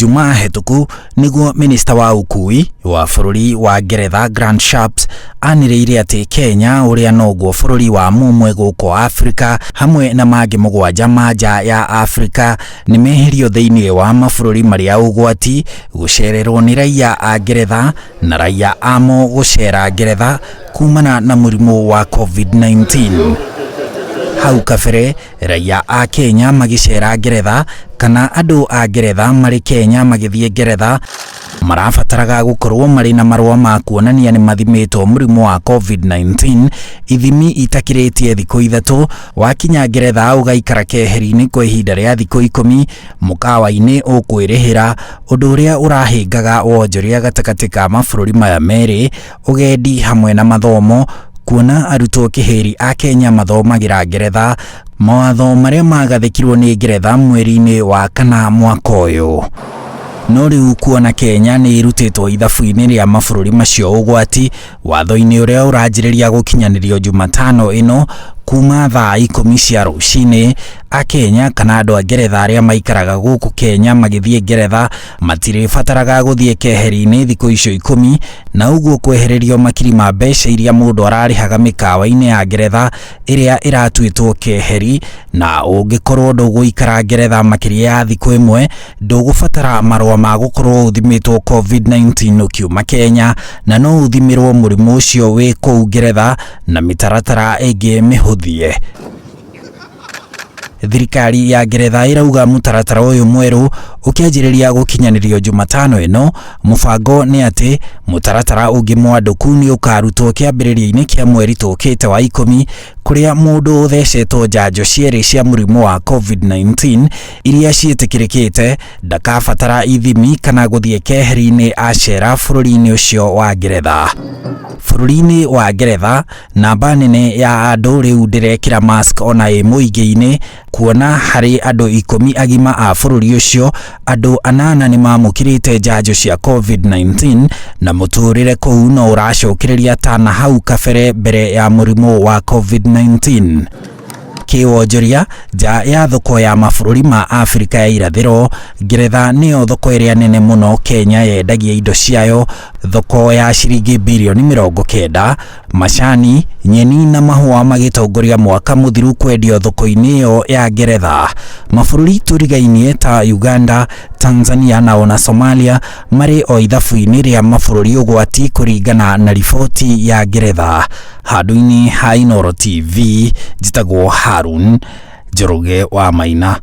Jumaa hetuku niguo minista wa ukui wa bururi wa Ngeretha Grant Shapps anĩrĩire ati Kenya uria noguo bururi wa mumwe guko Afrika hamwe na mangi mugwanja manja ya Afrika ni meherio thiini wa mabũrũri maria ugwati gucererwo ni raiya a Ngeretha na raiya amo gucera Ngeretha kumana na murimu wa COVID-19. Hau kabere raiya a Kenya magicera Ngeretha kana andu a Ngeretha mari Kenya magithie Ngeretha marabataraga gukorwo mari na marua ma kuonania ni mathimitwo murimu wa COVID-19 ithimi itakiritie thikũ ithatu wakinya Ngeretha ugaikara keheri-ini kwa ihinda ria thikũ 10 mukawa-ini ukwirihira undu uria urahingaga wonjoria gatagatĩ ka mabũrũri maya meri ugendi hamwe na mathomo kuona arutwo kiheri a Kenya mathomagira Ngeretha mawatho maria magathikirwo ni Ngeretha mweri-ini wa kana mwaka uyu. No riu kuona Kenya ni irutitwo ithabu-ini ria mabũrũri macio ugwati watho-ini uria uranjĩrĩria gukinyanirio Jumatano ino kuma thaa 10 cia rũcinĩ a Kenya kana andu a Ngeretha aria maikaraga guku Kenya magithie Ngeretha matiribataraga guthie keheri-ini thikũ icio 10 na uguo kwehererio makiri ma mbeca iria mundu ararihaga mikawa-ini ya Ngeretha iria iratuitwo keheri na ungikorwo nduguikara Ngeretha makiria ya thikũ imwe ndugubatara marua ma gukorwo uthimitwo COVID-19 ukiuma Kenya na no uthimirwo murimu ucio wi kũu Ngeretha na mitaratara ĩngĩ mĩhũthie. Thirikari ya Ngeretha irauga mutaratara uyu mweru ukianjĩrĩria gukinyanirio Jumatano ino mubango ni ati mutaratara ungi mwanduku ni ukarutwo kiambĩrĩria-ini kia mweri tukite wa 10 kuria mundu uthecetwo njanjo cierĩ cia murimu wa COVID-19 iria ciĩtĩkĩrĩkĩte ndakabatara ithimi kana guthie keheri-ini acera bũrũri-ini ucio wa Ngeretha. Bũrũri-ini wa Ngeretha namba nene ya andu riu ndirekira mask ona ĩ mũingĩ-ini kuona hari andu 10 agima a bũrũri ucio andu 8 ni mamũkĩrĩte njanjo cia COVID-19 na mũtũrĩre kũu no ũracũkĩrĩria ta na hau kabere mbere ya mũrimũ wa COVID-19. Kiwonjoria nja ya thoko ya mabũrũri ma Afrika ya irathĩro Ngeretha nĩyo thoko ĩrĩa nene muno Kenya yendagia indo ciayo thoko ya ciringi bilioni 90 macani nyeni na mahũa magĩtongoria mwaka mũthiru kwendio thoko-inĩ ĩyo ya Ngeretha. Mabũrũri tũrigainie ta Uganda, Tanzania na ona Somalia mari o ithabu-inĩ ria mabũrũri ugwati kũringana na riboti ya Ngeretha. Handũ-inĩ ha Inooro TV njitagwo Harun Njoroge wa Maina.